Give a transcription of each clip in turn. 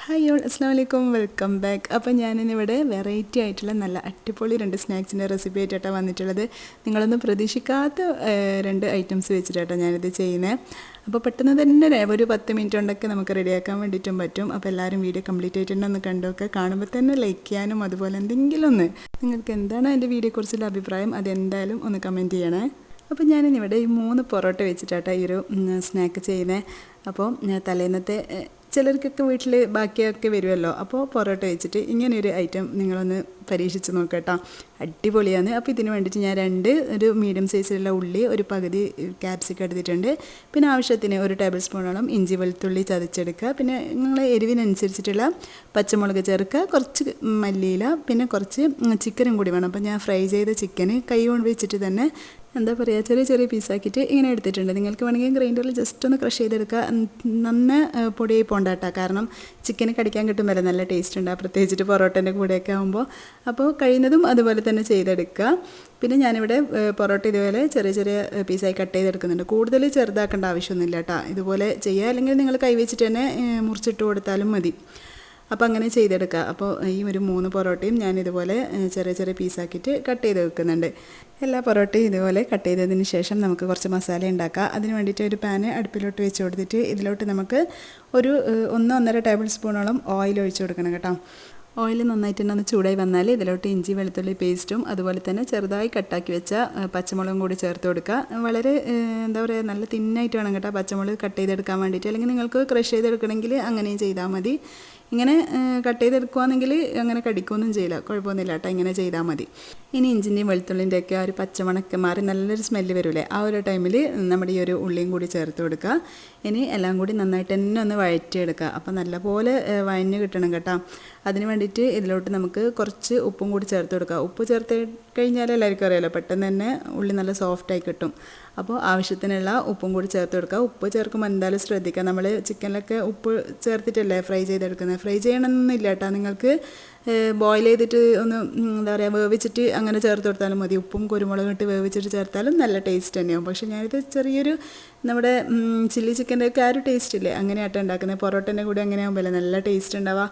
Hi all അസ്സലാമലൈക്കും welcome back. അപ്പോൾ ഞാനിന്നിവിടെ വെറൈറ്റി ആയിട്ടുള്ള നല്ല അടിപൊളി 2 സ്നാക്സിൻ്റെ റെസിപ്പി ആയിട്ടാണ് വന്നിട്ടുള്ളത്. നിങ്ങളൊന്നും പ്രതീക്ഷിക്കാത്ത 2 ഐറ്റംസ് വെച്ചിട്ടാണ് ഞാനിത് ചെയ്യുന്നത്. അപ്പോൾ പെട്ടെന്ന് തന്നെ ഒരു 10 മിനിറ്റ് കൊണ്ടൊക്കെ നമുക്ക് റെഡിയാക്കാൻ വേണ്ടിയിട്ടും പറ്റും. അപ്പോൾ എല്ലാവരും വീഡിയോ കംപ്ലീറ്റ് ആയിട്ടുണ്ടെന്ന് കണ്ടൊക്കെ കാണുമ്പോൾ തന്നെ ലൈക്ക് ചെയ്യാനും അതുപോലെ എന്തെങ്കിലും ഒന്ന് നിങ്ങൾക്ക് എന്താണ് എൻ്റെ വീഡിയോയെക്കുറിച്ചുള്ള അഭിപ്രായം അതെന്തായാലും ഒന്ന് കമൻറ്റ് ചെയ്യണേ. അപ്പോൾ ഞാനിവിടെ ഈ 3 പൊറോട്ട വെച്ചിട്ടാണ് ഈ ഒരു സ്നാക്ക് ചെയ്യുന്നത്. അപ്പോൾ തലേന്നത്തെ ചിലർക്കൊക്കെ വീട്ടിൽ ബാക്കിയൊക്കെ വരുമല്ലോ, അപ്പോൾ പൊറോട്ട വെച്ചിട്ട് ഇങ്ങനെയൊരു ഐറ്റം നിങ്ങളൊന്ന് പരീക്ഷിച്ച് നോക്കട്ടോ, അടിപൊളിയാണ്. അപ്പോൾ ഇതിന് വേണ്ടിയിട്ട് ഞാൻ ഒരു മീഡിയം സൈസിലുള്ള ഉള്ളി, ഒരു പകുതി ക്യാപ്സിക്കം എടുത്തിട്ടുണ്ട്. പിന്നെ ആവശ്യത്തിന് 1 ടേബിൾ സ്പൂണോളം ഇഞ്ചി വെളുത്തുള്ളി ചതച്ചെടുക്കുക. പിന്നെ നിങ്ങളെ എരിവിനനുസരിച്ചിട്ടുള്ള പച്ചമുളക് ചേർക്കുക, കുറച്ച് മല്ലിയില, പിന്നെ കുറച്ച് ചിക്കനും കൂടി വേണം. അപ്പോൾ ഞാൻ ഫ്രൈ ചെയ്ത ചിക്കന് കൈ കൊണ്ട് വെച്ചിട്ട് തന്നെ എന്താ പറയുക ചെറിയ ചെറിയ പീസാക്കിയിട്ട് ഇങ്ങനെ എടുത്തിട്ടുണ്ട്. നിങ്ങൾക്ക് വേണമെങ്കിൽ ഗ്രൈൻഡറിൽ ജസ്റ്റ് ഒന്ന് ക്രഷ് ചെയ്തെടുക്കുക. നന്നായി പൊടിയായി പോകണ്ട, കാരണം ചിക്കന് കടിക്കാൻ കിട്ടുമ്പോൾ നല്ല ടേസ്റ്റ് ഉണ്ടാകും, പ്രത്യേകിച്ചിട്ട് പൊറോട്ടേൻ്റെ കൂടെയൊക്കെ ആകുമ്പോൾ. അപ്പോൾ കഴിയുന്നതും അതുപോലെ തന്നെ ചെയ്തെടുക്കുക. പിന്നെ ഞാനിവിടെ പൊറോട്ട ഇതുപോലെ ചെറിയ ചെറിയ പീസായി കട്ട് ചെയ്തെടുക്കുന്നുണ്ട്. കൂടുതൽ ചെറുതാക്കേണ്ട ആവശ്യമൊന്നുമില്ല കേട്ടോ. ഇതുപോലെ ചെയ്യുക, അല്ലെങ്കിൽ നിങ്ങൾ കൈ വെച്ചിട്ട് തന്നെ മുറിച്ചിട്ട് കൊടുത്താലും മതി. അപ്പോൾ അങ്ങനെ ചെയ്തെടുക്കുക. അപ്പോൾ ഈ ഒരു 3 പൊറോട്ടയും ഞാൻ ഇതുപോലെ ചെറിയ ചെറിയ പീസാക്കിയിട്ട് കട്ട് ചെയ്ത് വെക്കുന്നുണ്ട്. എല്ലാ പൊറോട്ടയും ഇതുപോലെ കട്ട് ചെയ്തതിന് ശേഷം നമുക്ക് കുറച്ച് മസാല ഉണ്ടാക്കാം. അതിന് വേണ്ടിയിട്ട് ഒരു പാന് അടുപ്പിലോട്ട് വെച്ച് കൊടുത്തിട്ട് ഇതിലോട്ട് നമുക്ക് ഒരു 1-1.5 ടേബിൾ സ്പൂണോളം ഓയിൽ ഒഴിച്ച് കൊടുക്കണം കേട്ടോ. ഓയിൽ നന്നായിട്ട് തന്നെ ഒന്ന് ചൂടായി വന്നാൽ ഇതിലോട്ട് ഇഞ്ചി വെളുത്തുള്ളി പേസ്റ്റും അതുപോലെ തന്നെ ചെറുതായി കട്ടാക്കി വെച്ച പച്ചമുളകും കൂടി ചേർത്ത് കൊടുക്കുക. വളരെ എന്താ പറയുക നല്ല തിന്നായിട്ട് വേണം കേട്ടോ പച്ചമുളക് കട്ട് ചെയ്തെടുക്കാൻ വേണ്ടിയിട്ട്, അല്ലെങ്കിൽ നിങ്ങൾക്ക് ക്രഷ് ചെയ്തെടുക്കണമെങ്കിൽ അങ്ങനെയും ചെയ്താൽ മതി. ഇങ്ങനെ കട്ട് ചെയ്തെടുക്കുകയാണെങ്കിൽ അങ്ങനെ കടിക്കുകയൊന്നും ചെയ്യില്ല, കുഴപ്പമൊന്നുമില്ല കേട്ടോ, ഇങ്ങനെ ചെയ്താൽ മതി. ഇനി ഇഞ്ചിൻ്റെയും വെളുത്തുള്ളിൻ്റെയൊക്കെ ആ ഒരു പച്ചമണക്കെ മാറി നല്ലൊരു സ്മെല്ല് വരില്ലേ, ആ ഒരു ടൈമിൽ നമ്മുടെ ഈ ഒരു ഉള്ളിയും കൂടി ചേർത്ത് കൊടുക്കുക. ഇനി എല്ലാം കൂടി നന്നായിട്ട് തന്നെ ഒന്ന് വഴറ്റിയെടുക്കുക. അപ്പോൾ നല്ലപോലെ വഴഞ്ഞ് കിട്ടണം കേട്ടോ. അതിന് വേണ്ടിയിട്ട് ഇതിലോട്ട് നമുക്ക് കുറച്ച് ഉപ്പും കൂടി ചേർത്ത് കൊടുക്കുക. ഉപ്പ് ചേർത്ത് കഴിഞ്ഞാൽ എല്ലാവർക്കും അറിയാമല്ലോ, പെട്ടെന്ന് തന്നെ ഉള്ളി നല്ല സോഫ്റ്റായി കിട്ടും. അപ്പോൾ ആവശ്യത്തിനുള്ള ഉപ്പും കൂടി ചേർത്ത് കൊടുക്കുക. ഉപ്പ് ചേർക്കുമ്പോൾ എന്തായാലും ശ്രദ്ധിക്കുക, നമ്മൾ ചിക്കനിലൊക്കെ ഉപ്പ് ചേർത്തിട്ടല്ലേ ഫ്രൈ ചെയ്തെടുക്കുന്നത്. ഫ്രൈ ചെയ്യണമെന്നില്ല കേട്ടോ, നിങ്ങൾക്ക് ബോയിൽ ചെയ്തിട്ട് ഒന്ന് എന്താ പറയുക വേവിച്ചിട്ട് അങ്ങനെ ചേർത്ത് കൊടുത്താലും മതി. ഉപ്പും കുരുമുളകും ഇട്ട് വേവിച്ചിട്ട് ചേർത്താലും നല്ല ടേസ്റ്റ് തന്നെയാവും. പക്ഷേ ഞാനിത് ചെറിയൊരു നമ്മുടെ ചില്ലി ചിക്കൻ്റെ ഒക്കെ ആ ഒരു ടേസ്റ്റ് ഇല്ലേ, അങ്ങനെയായിട്ടാണ് ഉണ്ടാക്കുന്നത്. പൊറോട്ടൻ്റെ കൂടെ അങ്ങനെ ആകുമ്പോൾ നല്ല ടേസ്റ്റ് ഉണ്ടാവുക.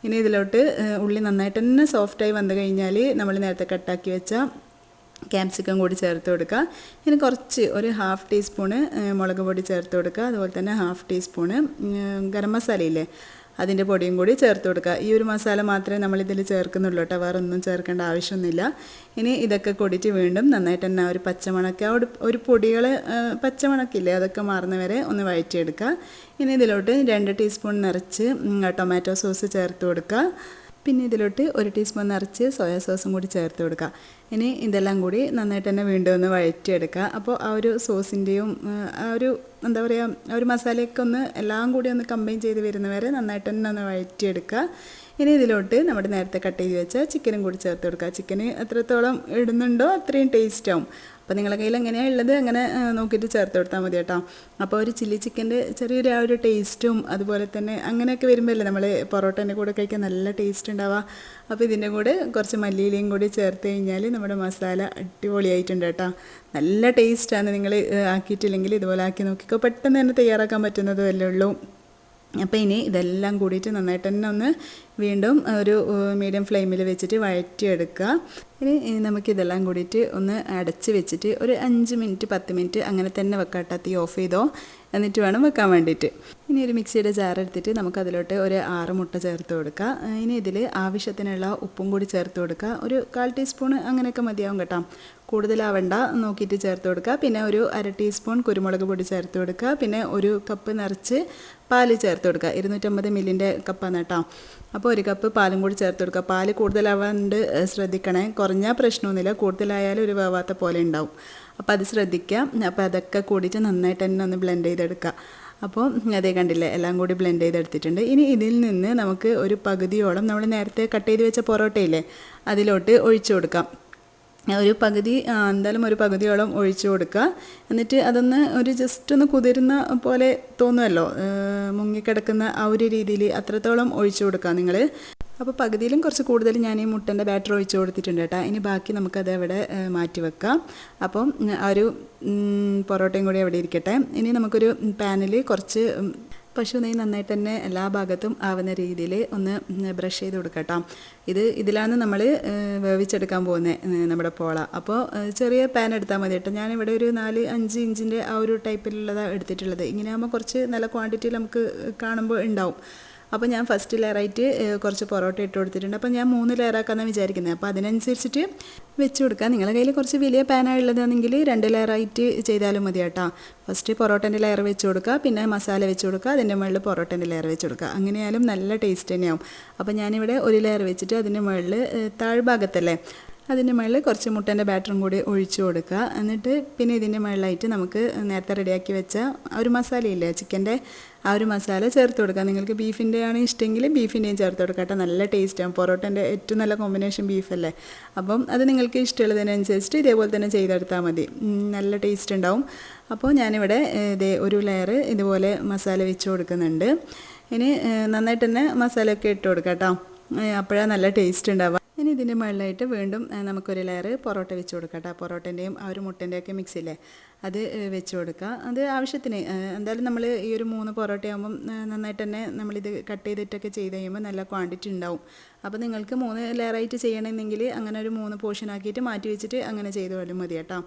ഇനി ഇതിലോട്ട് ഉള്ളി നന്നായിട്ട് തന്നെ സോഫ്റ്റായി വന്നു കഴിഞ്ഞാൽ നമ്മൾ നേരത്തെ കട്ടാക്കി വെച്ച ക്യാപ്സിക്കം കൂടി ചേർത്ത് കൊടുക്കുക. ഇനി കുറച്ച് ഒരു 1/2 ടീസ്പൂണ് മുളക് പൊടി ചേർത്ത് കൊടുക്കുക. അതുപോലെ തന്നെ 1/2 ടീസ്പൂണ് ഗരം മസാലയില്ലേ അതിൻ്റെ പൊടിയും കൂടി ചേർത്ത് കൊടുക്കുക. ഈ ഒരു മസാല മാത്രമേ നമ്മളിതിൽ ചേർക്കുന്നുള്ളൂ കേട്ടോ, വേറെ ഒന്നും ചേർക്കേണ്ട ആവശ്യമൊന്നുമില്ല. ഇനി ഇതൊക്കെ കൂടിയിട്ട് വീണ്ടും നന്നായിട്ട് തന്നെ ഒരു പച്ചമണക്ക ഒരു പൊടികൾ പച്ചമണക്കില്ലേ അതൊക്കെ മാറുന്നവരെ ഒന്ന് വഴറ്റിയെടുക്കുക. ഇനി ഇതിലോട്ട് 2 ടീസ്പൂൺ നിറച്ച് ടൊമാറ്റോ സോസ് ചേർത്ത് കൊടുക്കുക. പിന്നെ ഇതിലോട്ട് 1 ടീസ്പൂൺ നിറച്ച് സോയാ സോസും കൂടി ചേർത്ത് കൊടുക്കുക. ഇനി ഇതെല്ലാം കൂടി നന്നായിട്ട് തന്നെ വീണ്ടും ഒന്ന് വഴറ്റിയെടുക്കുക. അപ്പോൾ ആ ഒരു സോസിൻ്റെയും ആ ഒരു എന്താ പറയുക ആ ഒരു മസാലയൊക്കെ ഒന്ന് എല്ലാം കൂടി ഒന്ന് കമ്പൈൻ ചെയ്ത് വരുന്നവരെ നന്നായിട്ട് തന്നെ ഒന്ന് വഴറ്റിയെടുക്കുക. ഇനി ഇതിലോട്ട് നമ്മുടെ നേരത്തെ കട്ട് ചെയ്ത് വെച്ച ചിക്കനും കൂടി ചേർത്ത് കൊടുക്കുക. ചിക്കന് എത്രത്തോളം ഇടുന്നുണ്ടോ അത്രയും ടേസ്റ്റ് ആവും. അപ്പോൾ നിങ്ങളുടെ കയ്യിൽ എങ്ങനെയാണ് ഉള്ളത് അങ്ങനെ നോക്കിയിട്ട് ചേർത്ത് കൊടുത്താൽ മതി കേട്ടോ. അപ്പോൾ ഒരു ചില്ലി ചിക്കൻ്റെ ചെറിയൊരു ആ ഒരു ടേസ്റ്റും അതുപോലെ തന്നെ അങ്ങനെയൊക്കെ വരുമ്പോഴല്ലേ നമ്മൾ പൊറോട്ടേൻ്റെ കൂടെ കഴിക്കാൻ നല്ല ടേസ്റ്റ് ഉണ്ടാവുക. അപ്പോൾ ഇതിൻ്റെ കൂടെ കുറച്ച് മല്ലിയിലയും കൂടി ചേർത്ത് കഴിഞ്ഞാൽ നമ്മുടെ മസാല അടിപൊളിയായിട്ടുണ്ട് കേട്ടോ. നല്ല ടേസ്റ്റാണ്. നിങ്ങൾ ആക്കിയിട്ടില്ലെങ്കിൽ ഇതുപോലെ ആക്കി നോക്കിക്കോ, പെട്ടെന്ന് തന്നെ തയ്യാറാക്കാൻ പറ്റുന്നതുമല്ലേ ഉള്ളൂ. അപ്പോൾ ഇനി ഇതെല്ലാം കൂടിയിട്ട് നന്നായിട്ട് തന്നെ ഒന്ന് വീണ്ടും ഒരു മീഡിയം ഫ്ലെയിമിൽ വെച്ചിട്ട് വഴറ്റിയെടുക്കുക. ഇനി നമുക്കിതെല്ലാം കൂടിയിട്ട് ഒന്ന് അടച്ച് വെച്ചിട്ട് ഒരു 5 മിനിറ്റ് 10 മിനിറ്റ് അങ്ങനെ തന്നെ വെക്കാട്ടോ. തീ ഓഫ് ചെയ്തോ എന്നിട്ട് വേണം വെക്കാൻ വേണ്ടിയിട്ട്. ഇനി ഒരു മിക്സിയുടെ ജാർ എടുത്തിട്ട് നമുക്കതിലോട്ട് ഒരു 6 മുട്ട ചേർത്ത് കൊടുക്കുക. ഇനി ഇതിൽ ആവശ്യത്തിനുള്ള ഉപ്പും കൂടി ചേർത്ത് കൊടുക്കുക. ഒരു 1/4 ടീസ്പൂൺ അങ്ങനെയൊക്കെ മതിയാവും കേട്ടോ, കൂടുതലാവണ്ട നോക്കിയിട്ട് ചേർത്ത് കൊടുക്കുക. പിന്നെ ഒരു 1/2 ടീസ്പൂൺ കുരുമുളക് പൊടി ചേർത്ത് കൊടുക്കുക. പിന്നെ 1 കപ്പ് നിറച്ച് പാല് ചേർത്ത് കൊടുക്കുക. 250 മില്ലിൻ്റെ കപ്പാണ് കേട്ടോ. അപ്പോൾ 1 കപ്പ് പാലും കൂടി ചേർത്ത് കൊടുക്കുക. പാല് കൂടുതലാവാണ്ട് ശ്രദ്ധിക്കണേ, കുറഞ്ഞാൽ പ്രശ്നമൊന്നുമില്ല, കൂടുതലായാലും ഒരു വേവാത്ത പോലെ ഉണ്ടാവും. അപ്പോൾ അത് ശ്രദ്ധിക്കുക. അപ്പോൾ അതൊക്കെ കൂടിയിട്ട് നന്നായിട്ട് തന്നെ ഒന്ന് ബ്ലെൻഡ് ചെയ്തെടുക്കുക. അപ്പോൾ അതേ കണ്ടില്ലേ എല്ലാം കൂടി ബ്ലെൻഡ് ചെയ്തെടുത്തിട്ടുണ്ട്. ഇനി ഇതിൽ നിന്ന് നമുക്ക് ഒരു പകുതിയോളം നമ്മൾ നേരത്തെ കട്ട് ചെയ്ത് വെച്ച പൊറോട്ടയില്ലേ അതിലോട്ട് ഒഴിച്ചു കൊടുക്കാം. ഒരു പകുതി എന്തായാലും ഒരു പകുതിയോളം ഒഴിച്ചു കൊടുക്കുക. എന്നിട്ട് അതൊന്ന് ഒരു ജസ്റ്റ് ഒന്ന് കുതിരുന്ന പോലെ തോന്നുമല്ലോ, മുങ്ങിക്കിടക്കുന്ന ആ ഒരു രീതിയിൽ അത്രത്തോളം ഒഴിച്ചു കൊടുക്കുക നിങ്ങൾ. അപ്പോൾ പകുതിയിലും കുറച്ച് കൂടുതൽ ഞാൻ ഈ മുട്ടൻ്റെ ബാറ്റർ ഒഴിച്ച് കൊടുത്തിട്ടുണ്ട് കേട്ടോ. ഇനി ബാക്കി നമുക്കത് അവിടെ മാറ്റി വെക്കാം. അപ്പം ആ ഒരു പൊറോട്ടയും കൂടി അവിടെ ഇരിക്കട്ടെ. ഇനി നമുക്കൊരു പാനിൽ കുറച്ച് പശു നെയ്യ് നന്നായിട്ട് തന്നെ എല്ലാ ഭാഗത്തും ആവുന്ന രീതിയിൽ ഒന്ന് ബ്രഷ് ചെയ്ത് കൊടുക്കാം കേട്ടോ. ഇതിലാണ് നമ്മൾ വേവിച്ചെടുക്കാൻ പോകുന്നത് നമ്മുടെ പോള. അപ്പോൾ ചെറിയ പാൻ എടുത്താൽ മതി കേട്ടോ. ഞാനിവിടെ ഒരു 4-5 ഇഞ്ചിൻ്റെ ആ ഒരു ടൈപ്പിലുള്ളതാണ് എടുത്തിട്ടുള്ളത്. ഇങ്ങനെ ആകുമ്പോൾ കുറച്ച് നല്ല ക്വാണ്ടിറ്റിയിൽ നമുക്ക് കാണുമ്പോൾ ഉണ്ടാവും. അപ്പോൾ ഞാൻ ഫസ്റ്റ് ലെയറായിട്ട് കുറച്ച് പൊറോട്ട ഇട്ട് കൊടുത്തിട്ടുണ്ട്. അപ്പോൾ ഞാൻ 3 ലെയറാക്കാമെന്നാണ് വിചാരിക്കുന്നത്. അപ്പോൾ അതിനനുസരിച്ചിട്ട് വെച്ച് കൊടുക്കുക. നിങ്ങളുടെ കയ്യിൽ കുറച്ച് വലിയ പാനാണ് ഉള്ളതാണെങ്കിൽ 2 ലെയറായിട്ട് ചെയ്താലും മതി കേട്ടോ. ഫസ്റ്റ് പൊറോട്ടൻ്റെ ലെയർ വെച്ച് കൊടുക്കുക, പിന്നെ മസാല വെച്ച് കൊടുക്കുക, അതിൻ്റെ മുകളിൽ പൊറോട്ടൻ്റെ ലെയർ വെച്ച് കൊടുക്കുക. അങ്ങനെയായാലും നല്ല ടേസ്റ്റ് തന്നെയാവും. അപ്പോൾ ഞാനിവിടെ ഒരു ലെയർ വെച്ചിട്ട് അതിൻ്റെ മുകളിൽ താഴ്ഭാഗത്തല്ലേ അതിൻ്റെ മുകളിൽ കുറച്ച് മുട്ടൻ്റെ ബാറ്ററും കൂടി ഒഴിച്ചു കൊടുക്കുക. എന്നിട്ട് പിന്നെ ഇതിൻ്റെ മുകളിലായിട്ട് നമുക്ക് നേരത്തെ റെഡിയാക്കി വെച്ച ആ ഒരു മസാലയില്ലേ ചിക്കൻ്റെ ആ ഒരു മസാല ചേർത്ത് കൊടുക്കുക. നിങ്ങൾക്ക് ബീഫിൻ്റെ ആണ് ഇഷ്ടമെങ്കിൽ ബീഫിൻ്റെയും ചേർത്ത് കൊടുക്കുക കേട്ടോ. നല്ല ടേസ്റ്റാണ്. പൊറോട്ടൻ്റെ ഏറ്റവും നല്ല കോമ്പിനേഷൻ ബീഫല്ലേ. അപ്പം അത് നിങ്ങൾക്ക് ഇഷ്ടമുള്ളതിനനുസരിച്ചിട്ട് ഇതേപോലെ തന്നെ ചെയ്തെടുത്താൽ മതി. നല്ല ടേസ്റ്റ് ഉണ്ടാവും. അപ്പോൾ ഞാനിവിടെ ഒരു ലെയർ ഇതുപോലെ മസാല വെച്ച് കൊടുക്കുന്നുണ്ട്. ഇനി നന്നായിട്ട് തന്നെ മസാലയൊക്കെ ഇട്ട് കൊടുക്കാം കേട്ടോ. അപ്പോഴാണ് നല്ല ടേസ്റ്റ് ഉണ്ടാവുക. ഇനി ഇതിൻ്റെ മുകളിലായിട്ട് വീണ്ടും നമുക്കൊരു ലെയർ പൊറോട്ട വെച്ച് കൊടുക്കാം കേട്ടോ. പൊറോട്ടൻ്റെയും ആ ഒരു മുട്ടൻ്റെയൊക്കെ മിക്സില്ലേ അത് വെച്ച് കൊടുക്കുക. അത് ആവശ്യത്തിന് എന്തായാലും നമ്മൾ ഈ ഒരു 3 പൊറോട്ടയാകുമ്പം നന്നായിട്ട് തന്നെ നമ്മളിത് കട്ട് ചെയ്തിട്ടൊക്കെ ചെയ്ത് കഴിയുമ്പോൾ നല്ല ക്വാണ്ടിറ്റി ഉണ്ടാവും. അപ്പോൾ നിങ്ങൾക്ക് 3 ലെയറായിട്ട് ചെയ്യണമെന്നെങ്കിൽ അങ്ങനെ ഒരു 3 പോർഷൻ ആക്കിയിട്ട് മാറ്റി വെച്ചിട്ട് അങ്ങനെ ചെയ്താലും മതി കേട്ടോ.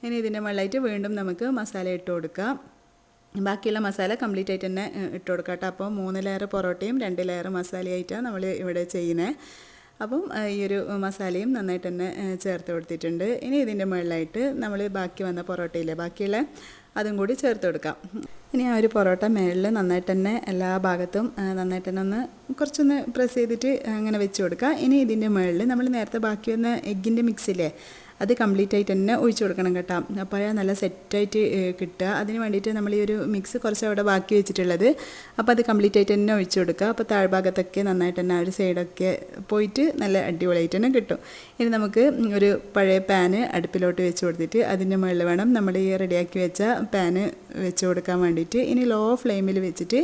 ഇനി ഇതിൻ്റെ മുകളിലായിട്ട് വീണ്ടും നമുക്ക് മസാല ഇട്ട് കൊടുക്കുക. ബാക്കിയുള്ള മസാല കംപ്ലീറ്റ് ആയിട്ട് തന്നെ ഇട്ട് കൊടുക്കാം കേട്ടോ. അപ്പോൾ 3 ലെയർ പൊറോട്ടയും 2 ലെയർ മസാലയായിട്ടാണ് നമ്മൾ ഇവിടെ ചെയ്യുന്നത്. അപ്പം ഈ ഒരു മസാലയും നന്നായിട്ട് തന്നെ ചേർത്ത് കൊടുത്തിട്ടുണ്ട്. ഇനി ഇതിൻ്റെ മുകളിലായിട്ട് നമ്മൾ ബാക്കി വന്ന പൊറോട്ടയില്ലേ ബാക്കിയുള്ള അതും കൂടി ചേർത്ത് കൊടുക്കാം. ഇനി ആ ഒരു പൊറോട്ട മുകളിൽ നന്നായിട്ട് തന്നെ എല്ലാ ഭാഗത്തും നന്നായിട്ട് തന്നെ കുറച്ചൊന്ന് പ്രസ് ചെയ്തിട്ട് അങ്ങനെ വെച്ച് കൊടുക്കുക. ഇനി ഇതിൻ്റെ മുകളിൽ നമ്മൾ നേരത്തെ ബാക്കി വന്ന എഗ്ഗിൻ്റെ മിക്സില്ലേ അത് കംപ്ലീറ്റ് ആയിട്ട് തന്നെ ഒഴിച്ചു കൊടുക്കണം കേട്ടോ. അപ്പോൾ നല്ല സെറ്റായിട്ട് കിട്ടുക. അതിന് വേണ്ടിയിട്ട് നമ്മൾ ഈ ഒരു മിക്സ് കുറച്ച് അവിടെ ബാക്കി വെച്ചിട്ടുള്ളത് അപ്പോൾ അത് കംപ്ലീറ്റ് ആയിട്ട് തന്നെ ഒഴിച്ചു കൊടുക്കുക. അപ്പോൾ താഴ്ഭാഗത്തൊക്കെ നന്നായിട്ട് തന്നെ ആ ഒരു സൈഡൊക്കെ പോയിട്ട് നല്ല അടിപൊളിയായിട്ട് തന്നെ കിട്ടും. ഇനി നമുക്ക് ഒരു പഴയ പാന് അടുപ്പിലോട്ട് വെച്ച് കൊടുത്തിട്ട് അതിൻ്റെ മുകളിൽ വേണം നമ്മൾ ഈ റെഡിയാക്കി വെച്ച പാന് വെച്ച് കൊടുക്കാൻ വേണ്ടിയിട്ട്. ഇനി ലോ ഫ്ലെയിമിൽ വെച്ചിട്ട്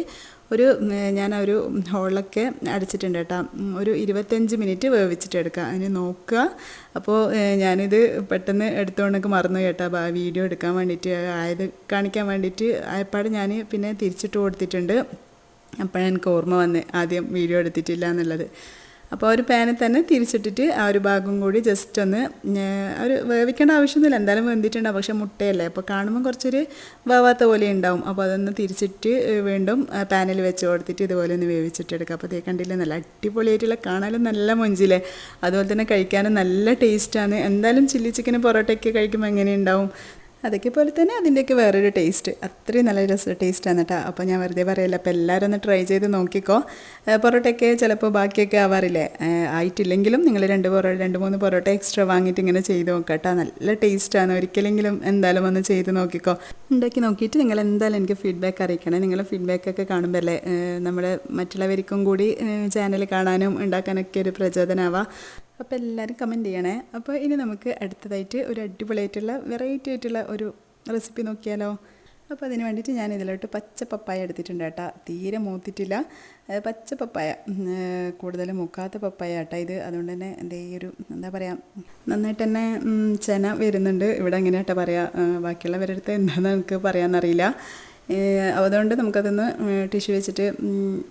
ഞാൻ ഒരു ഹോളിലൊക്കെ അടച്ചിട്ടുണ്ട് കേട്ടോ. ഒരു 25 മിനിറ്റ് വേവിച്ചിട്ട് എടുക്കുക. അതിന് നോക്കുക. അപ്പോൾ ഞാനിത് പെട്ടെന്ന് എടുത്തുകൊണ്ടൊക്കെ മറന്നു കേട്ടോ. വീഡിയോ എടുക്കാൻ വേണ്ടിയിട്ട് കാണിക്കാൻ വേണ്ടിയിട്ട് ആയപ്പാട് ഞാൻ പിന്നെ തിരിച്ചിട്ട് കൊടുത്തിട്ടുണ്ട്. അപ്പോഴാണ് എനിക്ക് ഓർമ്മ വന്ന് ആദ്യം വീഡിയോ എടുത്തിട്ടില്ല എന്നുള്ളത്. അപ്പോൾ ഒരു പാനിൽ തന്നെ തിരിച്ചിട്ടിട്ട് ആ ഒരു ഭാഗം കൂടി ജസ്റ്റ് ഒന്ന് ഒരു വേവിക്കേണ്ട ആവശ്യമൊന്നുമില്ല. എന്തായാലും വെന്തിട്ടുണ്ടാവും. പക്ഷേ മുട്ടയല്ലേ അപ്പോൾ കാണുമ്പോൾ കുറച്ചൊരു വേവാത്ത പോലെ ഉണ്ടാവും. അപ്പോൾ അതൊന്ന് തിരിച്ചിട്ട് വീണ്ടും പാനിൽ വെച്ച് കൊടുത്തിട്ട് ഇതുപോലെ ഒന്ന് വേവിച്ചിട്ടെടുക്കുക. അപ്പോൾ അതേ കണ്ടില്ലേ നല്ല അടിപൊളിയായിട്ടുള്ള കാണാനും നല്ല മൊഞ്ചില്ലേ. അതുപോലെ തന്നെ കഴിക്കാനും നല്ല ടേസ്റ്റാണ്. എന്തായാലും ചില്ലി ചിക്കൻ പൊറോട്ടയൊക്കെ കഴിക്കുമ്പോൾ എങ്ങനെ ഉണ്ടാവും അതൊക്കെ പോലെ തന്നെ അതിൻ്റെയൊക്കെ വേറൊരു ടേസ്റ്റ്. അത്രയും നല്ല ടേസ്റ്റാണ് കേട്ടോ. അപ്പോൾ ഞാൻ വെറുതെ പറയില്ല. അപ്പോൾ എല്ലാവരും ഒന്ന് ട്രൈ ചെയ്ത് നോക്കിക്കോ. പൊറോട്ടയൊക്കെ ചിലപ്പോൾ ബാക്കിയൊക്കെ ആവാറില്ലേ. ആയിട്ടില്ലെങ്കിലും നിങ്ങൾ 2-3 പൊറോട്ട എക്സ്ട്രാ വാങ്ങിയിട്ട് ഇങ്ങനെ ചെയ്ത് നോക്കാം കേട്ടോ. നല്ല ടേസ്റ്റാണ്. ഒരിക്കലെങ്കിലും എന്തായാലും ഒന്ന് ചെയ്ത് നോക്കിക്കോ. ഉണ്ടാക്കി നോക്കിയിട്ട് നിങ്ങൾ എന്തായാലും എനിക്ക് ഫീഡ്ബാക്ക് അറിയിക്കണം. നിങ്ങളുടെ ഫീഡ്ബാക്കൊക്കെ കാണുമ്പോൾ അല്ലേ നമ്മുടെ മറ്റുള്ളവർക്കും കൂടി ചാനൽ കാണാനും ഉണ്ടാക്കാനൊക്കെ ഒരു പ്രചോദനമാവാം. അപ്പോൾ എല്ലാവരും കമൻറ്റ് ചെയ്യണേ. അപ്പോൾ ഇനി നമുക്ക് അടുത്തതായിട്ട് ഒരു അടിപൊളിയായിട്ടുള്ള വെറൈറ്റി ആയിട്ടുള്ള ഒരു റെസിപ്പി നോക്കിയാലോ. അപ്പോൾ അതിന് വേണ്ടിയിട്ട് ഞാൻ ഇതിലോട്ട് പച്ച പപ്പായ എടുത്തിട്ടുണ്ട് കേട്ടോ. തീരെ മൂത്തിട്ടില്ല. പച്ച പപ്പായ, കൂടുതൽ മൂക്കാത്ത പപ്പായ കേട്ടോ ഇത്. അതുകൊണ്ട് തന്നെ എൻ്റെ ഈ ഒരു എന്താ പറയുക നന്നായിട്ട് തന്നെ ചെന വരുന്നുണ്ട്. ഇവിടെ എങ്ങനെ കേട്ടോ പറയുക, ബാക്കിയുള്ളവരുടെ അടുത്ത് എന്താണെന്ന് എനിക്ക് പറയാമെന്നറിയില്ല. അതുകൊണ്ട് നമുക്കതൊന്ന് ടിഷ്യൂ വെച്ചിട്ട്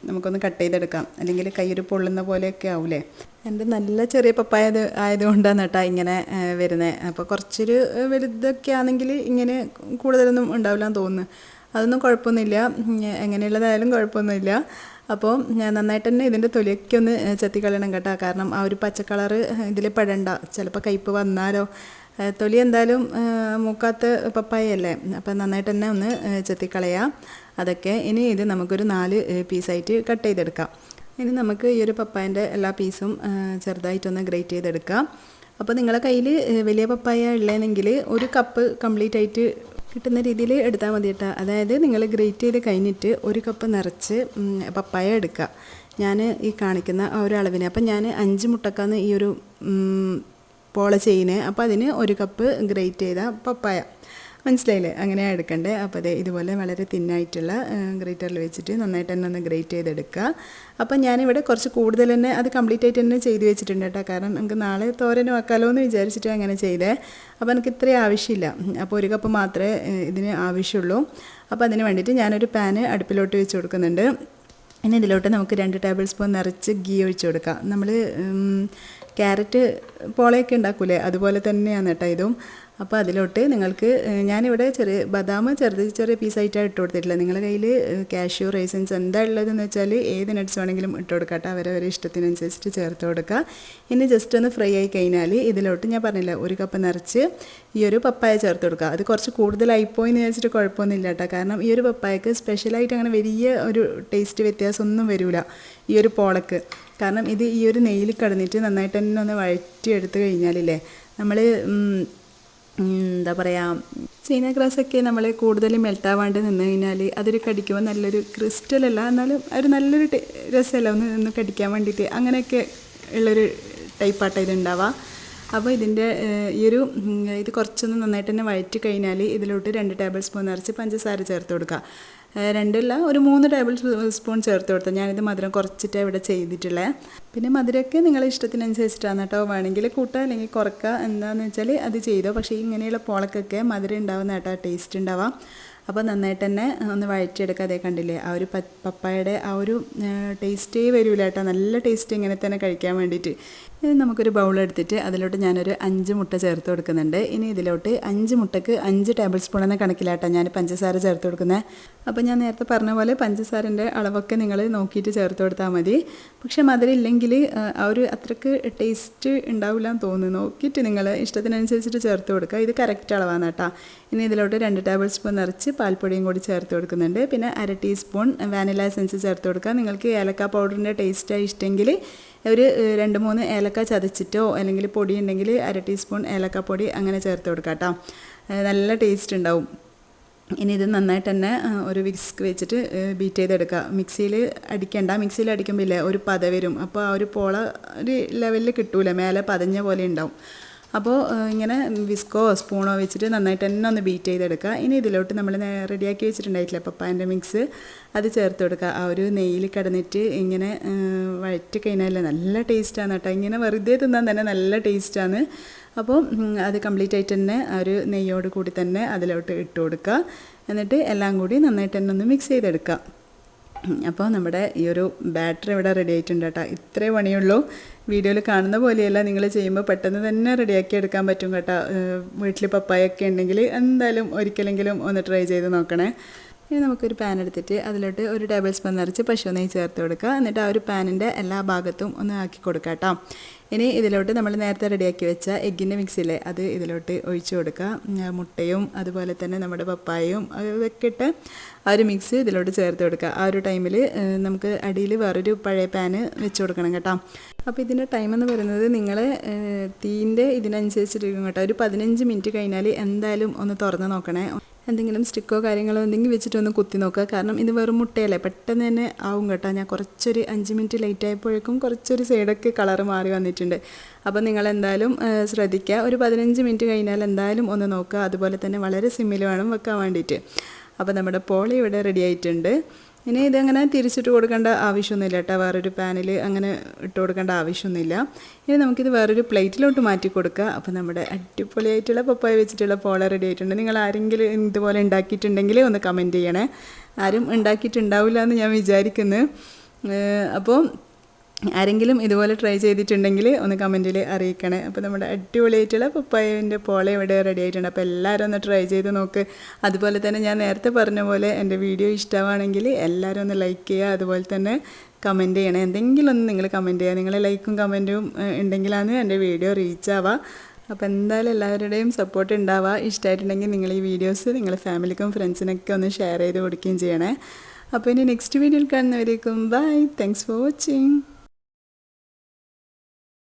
നമുക്കൊന്ന് കട്ട് ചെയ്തെടുക്കാം. അല്ലെങ്കിൽ കൈയൊരു പൊള്ളുന്ന പോലെയൊക്കെ ആവൂലേ. എൻ്റെ നല്ല ചെറിയ പപ്പായ ആയതുകൊണ്ടാണ് കേട്ടോ ഇങ്ങനെ വരുന്നത്. അപ്പോൾ കുറച്ചൊരു വലുതൊക്കെ ആണെങ്കിൽ ഇങ്ങനെ കൂടുതലൊന്നും ഉണ്ടാവില്ലെന്ന് തോന്നുന്നു. അതൊന്നും കുഴപ്പമൊന്നുമില്ല. എങ്ങനെയുള്ളതായാലും കുഴപ്പമൊന്നുമില്ല. അപ്പോൾ ഞാൻ നന്നായിട്ട് തന്നെ ഇതിൻ്റെ തൊലിയൊക്കെ ഒന്ന് ചെത്തിക്കളയണം കേട്ടോ. കാരണം ആ ഒരു പച്ച കളറ് ഇതിൽ പെടണ്ട. ചിലപ്പോൾ കയ്പ്പ് വന്നാലോ. തൊലി എന്തായാലും മൂക്കാത്ത പപ്പായല്ലേ. അപ്പം നന്നായിട്ട് തന്നെ ഒന്ന് ചെത്തിക്കളയാം അതൊക്കെ. ഇനി ഇത് നമുക്കൊരു 4 പീസായിട്ട് കട്ട് ചെയ്തെടുക്കാം. ഇനി നമുക്ക് ഈ ഒരു പപ്പായൻ്റെ എല്ലാ പീസും ചെറുതായിട്ടൊന്ന് ഗ്രേറ്റ് ചെയ്തെടുക്കാം. അപ്പോൾ നിങ്ങളുടെ കയ്യിൽ വലിയ പപ്പായ ഉള്ളതെങ്കിൽ 1 കപ്പ് കംപ്ലീറ്റ് ആയിട്ട് കിട്ടുന്ന രീതിയിൽ എടുത്താൽ മതി കേട്ടോ. അതായത് നിങ്ങൾ ഗ്രേറ്റ് ചെയ്ത് കഴിഞ്ഞിട്ട് 1 കപ്പ് നിറച്ച് പപ്പായ എടുക്കുക. ഞാൻ ഈ കാണിക്കുന്ന ആ ഒരു അളവിന്. അപ്പം ഞാൻ 5 മുട്ടക്കാന്ന് ഈ ഒരു പോള ചെയ്യുന്നത്. അപ്പോൾ അതിന് 1 കപ്പ് ഗ്രേറ്റ് ചെയ്ത പപ്പായ. മനസ്സിലായില്ലേ? അങ്ങനെയാണ് എടുക്കണ്ടേ. അപ്പോൾ അതെ ഇതുപോലെ വളരെ തിന്നായിട്ടുള്ള ഗ്രേറ്ററിൽ വെച്ചിട്ട് നന്നായിട്ട് തന്നെ ഒന്ന് ഗ്രേറ്റ് ചെയ്തെടുക്കുക. അപ്പം ഞാനിവിടെ കുറച്ച് കൂടുതൽ തന്നെ അത് കംപ്ലീറ്റ് ആയിട്ട് തന്നെ ചെയ്ത് വെച്ചിട്ടുണ്ട് കേട്ടോ. കാരണം നമുക്ക് നാളെ തോരനും ആക്കാമല്ലോ എന്ന് വിചാരിച്ചിട്ട് അങ്ങനെ ചെയ്തേ. അപ്പോൾ എനിക്ക് ഇത്രയും ആവശ്യമില്ല. അപ്പോൾ ഒരു കപ്പ് മാത്രമേ ഇതിന് ആവശ്യമുള്ളൂ. അപ്പോൾ അതിന് വേണ്ടിയിട്ട് ഞാനൊരു പാന് അടുപ്പിലോട്ട് വെച്ച് കൊടുക്കുന്നുണ്ട്. ഇനി ഇതിലോട്ട് നമുക്ക് 2 ടേബിൾ സ്പൂൺ നിറച്ച് ഗീ ഒഴിച്ച് കൊടുക്കാം. നമ്മൾ ക്യാരറ്റ് പോളയൊക്കെ ഉണ്ടാക്കൂലേ, അതുപോലെ തന്നെയാണ് കേട്ടോ ഇതും. അപ്പോൾ അതിലോട്ട് നിങ്ങൾക്ക് ഞാനിവിടെ ചെറിയ ബദാം ചെറിയ പീസായിട്ടാണ് ഇട്ട് കൊടുത്തിട്ടില്ല. നിങ്ങളുടെ കയ്യിൽ കാഷ്യൂ റൈസൻസ് എന്താ ഉള്ളതെന്ന് വെച്ചാൽ ഏത് നട്ട്സ് വേണമെങ്കിലും ഇട്ട് കൊടുക്കാം കേട്ടോ. അവരവരെ ഇഷ്ടത്തിനനുസരിച്ചിട്ട് ചേർത്ത് കൊടുക്കുക. ഇനി ജസ്റ്റ് ഒന്ന് ഫ്രൈ ആയി കഴിഞ്ഞാൽ ഇതിലോട്ട് ഞാൻ പറഞ്ഞില്ല ഒരു കപ്പ് നിറച്ച് ഈ ഒരു പപ്പായ ചേർത്ത് കൊടുക്കുക. അത് കുറച്ച് കൂടുതലായിപ്പോയി എന്ന് വെച്ചിട്ട് കുഴപ്പമൊന്നുമില്ല കേട്ടോ. കാരണം ഈ ഒരു പപ്പായക്ക് സ്പെഷ്യലായിട്ട് അങ്ങനെ വലിയ ഒരു ടേസ്റ്റ് വ്യത്യാസമൊന്നും വരില്ല ഈ ഒരു പോളക്ക്. കാരണം ഇത് ഈ ഒരു നെയ്യിൽ കടന്നിട്ട് നന്നായിട്ട് തന്നെ ഒന്ന് വഴറ്റി എടുത്ത് കഴിഞ്ഞാലില്ലേ നമ്മൾ എന്താ പറയുക, ചീന ഗ്രാസൊക്കെ നമ്മൾ കൂടുതൽ മെൽട്ടാവാണ്ട് നിന്ന് കഴിഞ്ഞാൽ അതൊരു കടിക്കുമ്പോൾ നല്ലൊരു ക്രിസ്റ്റലല്ല, എന്നാലും ഒരു നല്ലൊരു രസമല്ല ഒന്ന് കടിക്കാൻ വേണ്ടിയിട്ട്. അങ്ങനെയൊക്കെ ഉള്ളൊരു ടൈപ്പാട്ടോ ഇതുണ്ടാവുക. അപ്പോൾ ഇതിൻ്റെ ഇത് കുറച്ചൊന്ന് നന്നായിട്ട് തന്നെ വഴറ്റി കഴിഞ്ഞാൽ ഇതിലോട്ട് 2 ടേബിൾ സ്പൂൺ നിറച്ച് പഞ്ചസാര ചേർത്ത് കൊടുക്കുക. 2 അല്ല ഒരു 3 ടേബിൾ സ്പൂൺ ചേർത്ത് കൊടുത്താൽ ഞാനിത് മധുരം കുറച്ചിട്ട് ഇവിടെ ചെയ്തിട്ടുള്ളത്. പിന്നെ മധുരമൊക്കെ നിങ്ങളുടെ ഇഷ്ടത്തിനനുസരിച്ചിട്ടാണ് കേട്ടോ. വേണമെങ്കിൽ കൂട്ടുക അല്ലെങ്കിൽ കുറക്കുക, എന്താണെന്ന് വെച്ചാൽ അത് ചെയ്തോ. പക്ഷേ ഇങ്ങനെയുള്ള പോളക്കൊക്കെ മധുരം ഉണ്ടാവുന്ന കേട്ടോ ടേസ്റ്റ് ഉണ്ടാവാം. അപ്പോൾ നന്നായിട്ട് തന്നെ ഒന്ന് വഴറ്റിയെടുക്കുക. അതേ കണ്ടില്ലേ ആ ഒരു പപ്പായയുടെ ആ ഒരു ടേസ്റ്റേ വരില്ല കേട്ടോ. നല്ല ടേസ്റ്റ് ഇങ്ങനെ തന്നെ കഴിക്കാൻ വേണ്ടിയിട്ട്. ഇനി നമുക്കൊരു ബൗളെടുത്തിട്ട് അതിലോട്ട് ഞാനൊരു 5 മുട്ട ചേർത്ത് കൊടുക്കുന്നുണ്ട്. ഇനി ഇതിലോട്ട് 5 മുട്ടക്ക് 5 ടേബിൾ സ്പൂൺ എന്ന കണക്കിലാട്ടോ ഞാൻ പഞ്ചസാര ചേർത്ത് കൊടുക്കുന്നത്. അപ്പോൾ ഞാൻ നേരത്തെ പറഞ്ഞ പോലെ പഞ്ചസാരൻ്റെ അളവൊക്കെ നിങ്ങൾ നോക്കിയിട്ട് ചേർത്ത് കൊടുത്താൽ മതി. പക്ഷേ മധുരം ഇല്ലെങ്കിൽ ആ ഒരു അത്രയ്ക്ക് ടേസ്റ്റ് ഉണ്ടാവില്ല എന്ന് തോന്നുന്നു. നോക്കിയിട്ട് നിങ്ങൾ ഇഷ്ടത്തിനനുസരിച്ചിട്ട് ചേർത്ത് കൊടുക്കുക. ഇത് കറക്റ്റ് അളവാണ് കേട്ടോ. ഇനി ഇതിലോട്ട് 2 ടേബിൾ സ്പൂൺ നിറച്ച് പാൽപ്പൊടിയും കൂടി ചേർത്ത് കൊടുക്കുന്നുണ്ട്. പിന്നെ 1/2 ടീസ്പൂൺ വാനില എസൻസ് ചേർത്ത് കൊടുക്കുക. നിങ്ങൾക്ക് ഏലക്ക പൗഡറിൻ്റെ ടേസ്റ്റാണ് ഇഷ്ടമെങ്കിൽ ഒരു 2-3 ഏലക്ക ചതച്ചിട്ടോ അല്ലെങ്കിൽ പൊടി ഉണ്ടെങ്കിൽ 1/2 ടീസ്പൂൺ ഏലക്കപ്പൊടി അങ്ങനെ ചേർത്ത് കൊടുക്കാം കേട്ടോ. നല്ല ടേസ്റ്റ് ഉണ്ടാവും. ഇനി ഇത് നന്നായിട്ട് തന്നെ ഒരു വിസ്ക് വെച്ചിട്ട് ബീറ്റ് ചെയ്തെടുക്കുക. മിക്സിയിൽ അടിക്കണ്ട. മിക്സിയിൽ അടിക്കുമ്പോൾ ഇല്ലേ ഒരു പത വരും. അപ്പോൾ ആ ഒരു പോള ഒരു ലെവലിൽ കിട്ടൂല, മേലെ പതഞ്ഞ പോലെ ഉണ്ടാവും. അപ്പോൾ ഇങ്ങനെ വിസ്കോ സ്പൂണോ വെച്ചിട്ട് നന്നായിട്ട് തന്നെ ഒന്ന് ബീറ്റ് ചെയ്തെടുക്കുക. ഇനി ഇതിലോട്ട് നമ്മൾ റെഡിയാക്കി വെച്ചിട്ടുണ്ടായിട്ടില്ല പപ്പായൻ്റെ മിക്സ്, അത് ചേർത്ത് കൊടുക്കുക. ആ ഒരു നെയ്യിൽ കിടന്നിട്ട് ഇങ്ങനെ വഴറ്റി കഴിഞ്ഞാൽ നല്ല ടേസ്റ്റാണ് കേട്ടോ. ഇങ്ങനെ വെറുതെ തിന്നാൻ തന്നെ നല്ല ടേസ്റ്റാണ്. അപ്പോൾ അത് കംപ്ലീറ്റ് ആയിട്ട് തന്നെ ആ ഒരു നെയ്യോട് കൂടി തന്നെ അതിലോട്ട് ഇട്ട് കൊടുക്കുക. എന്നിട്ട് എല്ലാം കൂടി നന്നായിട്ട് തന്നെ ഒന്ന് മിക്സ് ചെയ്തെടുക്കുക. അപ്പോൾ നമ്മുടെ ഈ ഒരു ബാറ്റർ ഇവിടെ റെഡി ആയിട്ടുണ്ട് കേട്ടോ. ഇത്രേ പണിയുള്ളൂ. വീഡിയോയിൽ കാണുന്ന പോലെയല്ല, നിങ്ങൾ ചെയ്യുമ്പോൾ പെട്ടെന്ന് തന്നെ റെഡിയാക്കി എടുക്കാൻ പറ്റും കേട്ടോ. വീട്ടിൽ പപ്പായൊക്കെ ഉണ്ടെങ്കിൽ എന്തായാലും ഒരിക്കലെങ്കിലും ഒന്ന് ട്രൈ ചെയ്ത് നോക്കണേ. ഇനി നമുക്കൊരു പാൻ എടുത്തിട്ട് അതിലോട്ട് 1 ടേബിൾ സ്പൂൺ നിറച്ച് പശു നെയ്യ് ചേർത്ത് കൊടുക്കുക. എന്നിട്ട് ആ ഒരു പാനിൻ്റെ എല്ലാ ഭാഗത്തും ഒന്ന് ആക്കി കൊടുക്കുക കേട്ടോ. ഇനി ഇതിലോട്ട് നമ്മൾ നേരത്തെ റെഡിയാക്കി വെച്ച എഗ്ഗിൻ്റെ മിക്സില്ലേ അത് ഇതിലോട്ട് ഒഴിച്ച് കൊടുക്കുക. മുട്ടയും അതുപോലെ തന്നെ നമ്മുടെ പപ്പായയും അതൊക്കെ ഇട്ട് ആ ഒരു മിക്സ് ഇതിലോട്ട് ചേർത്ത് കൊടുക്കുക. ആ ഒരു ടൈമിൽ നമുക്ക് അടിയിൽ വേറൊരു പഴയ പാന് വെച്ച് കൊടുക്കണം കേട്ടോ. അപ്പോൾ ഇതിൻ്റെ ടൈം എന്ന് പറയുന്നത് നിങ്ങൾ തീൻ്റെ ഇതിനനുസരിച്ചിരിക്കും കേട്ടോ. ഒരു 15 മിനിറ്റ് കഴിഞ്ഞാൽ എന്തായാലും ഒന്ന് തുറന്ന് നോക്കണേ. എന്തെങ്കിലും സ്റ്റിക്കോ കാര്യങ്ങളോ എന്തെങ്കിലും വെച്ചിട്ടൊന്ന് കുത്തി നോക്കുക. കാരണം ഇത് വെറും മുട്ടയല്ലേ, പെട്ടെന്ന് തന്നെ ആവും കേട്ടോ. ഞാൻ കുറച്ചൊരു 5 മിനിറ്റ് ലേറ്റ് ആയപ്പോഴേക്കും കുറച്ചൊരു സൈഡൊക്കെ കളറ് മാറി വന്നിട്ടുണ്ട്. അപ്പോൾ നിങ്ങളെന്തായാലും ശ്രദ്ധിക്കുക. ഒരു 15 മിനിറ്റ് കഴിഞ്ഞാൽ എന്തായാലും ഒന്ന് നോക്കുക. അതുപോലെ തന്നെ വളരെ സിമ്മിൽ വേണം വെക്കാൻ വേണ്ടിയിട്ട്. അപ്പോൾ നമ്മുടെ പോളി ഇവിടെ റെഡി ആയിട്ടുണ്ട്. ഇനി ഇതങ്ങനെ തിരിച്ചിട്ട് കൊടുക്കേണ്ട ആവശ്യമൊന്നുമില്ല കേട്ടോ. വേറൊരു പാനിൽ അങ്ങനെ ഇട്ട് കൊടുക്കേണ്ട ആവശ്യമൊന്നുമില്ല. ഇനി നമുക്കിത് വേറൊരു പ്ലേറ്റിലോട്ട് മാറ്റി കൊടുക്കുക. അപ്പോൾ നമ്മുടെ അടിപൊളിയായിട്ടുള്ള പപ്പായ വെച്ചിട്ടുള്ള പോള റെഡി ആയിട്ടുണ്ട്. നിങ്ങൾ ആരെങ്കിലും ഇതുപോലെ ഉണ്ടാക്കിയിട്ടുണ്ടെങ്കിൽ ഒന്ന് കമൻറ്റ് ചെയ്യണേ. ആരും ഉണ്ടാക്കിയിട്ടുണ്ടാവില്ല എന്ന് ഞാൻ വിചാരിക്കുന്നു. അപ്പോൾ ആരെങ്കിലും ഇതുപോലെ ട്രൈ ചെയ്തിട്ടുണ്ടെങ്കിൽ ഒന്ന് കമൻറ്റിൽ അറിയിക്കണേ. അപ്പോൾ നമ്മുടെ അടിപൊളിയായിട്ടുള്ള പപ്പായൻ്റെ പോള ഇവിടെ റെഡി ആയിട്ടുണ്ട്. അപ്പോൾ എല്ലാവരും ഒന്ന് ട്രൈ ചെയ്ത് നോക്ക്. അതുപോലെ തന്നെ ഞാൻ നേരത്തെ പറഞ്ഞ പോലെ എൻ്റെ വീഡിയോ ഇഷ്ടമാണെങ്കിൽ എല്ലാവരും ഒന്ന് ലൈക്ക് ചെയ്യുക. അതുപോലെ തന്നെ കമൻറ്റ് ചെയ്യണേ. എന്തെങ്കിലും ഒന്ന് നിങ്ങൾ കമൻറ്റ് ചെയ്യുക. നിങ്ങളെ ലൈക്കും കമൻറ്റും ഉണ്ടെങ്കിലാണ് എൻ്റെ വീഡിയോ റീച്ച് ആവുക. അപ്പോൾ എന്തായാലും എല്ലാവരുടെയും സപ്പോർട്ട് ഉണ്ടാവുക. ഇഷ്ടമായിട്ടുണ്ടെങ്കിൽ നിങ്ങൾ ഈ വീഡിയോസ് നിങ്ങളുടെ ഫാമിലിക്കും ഫ്രണ്ട്സിനൊക്കെ ഒന്ന് ഷെയർ ചെയ്ത് കൊടുക്കുകയും ചെയ്യണേ. അപ്പോൾ ഇനി നെക്സ്റ്റ് വീഡിയോയിൽ കാണുന്നവരേക്കും ബൈ. Thanks for watching.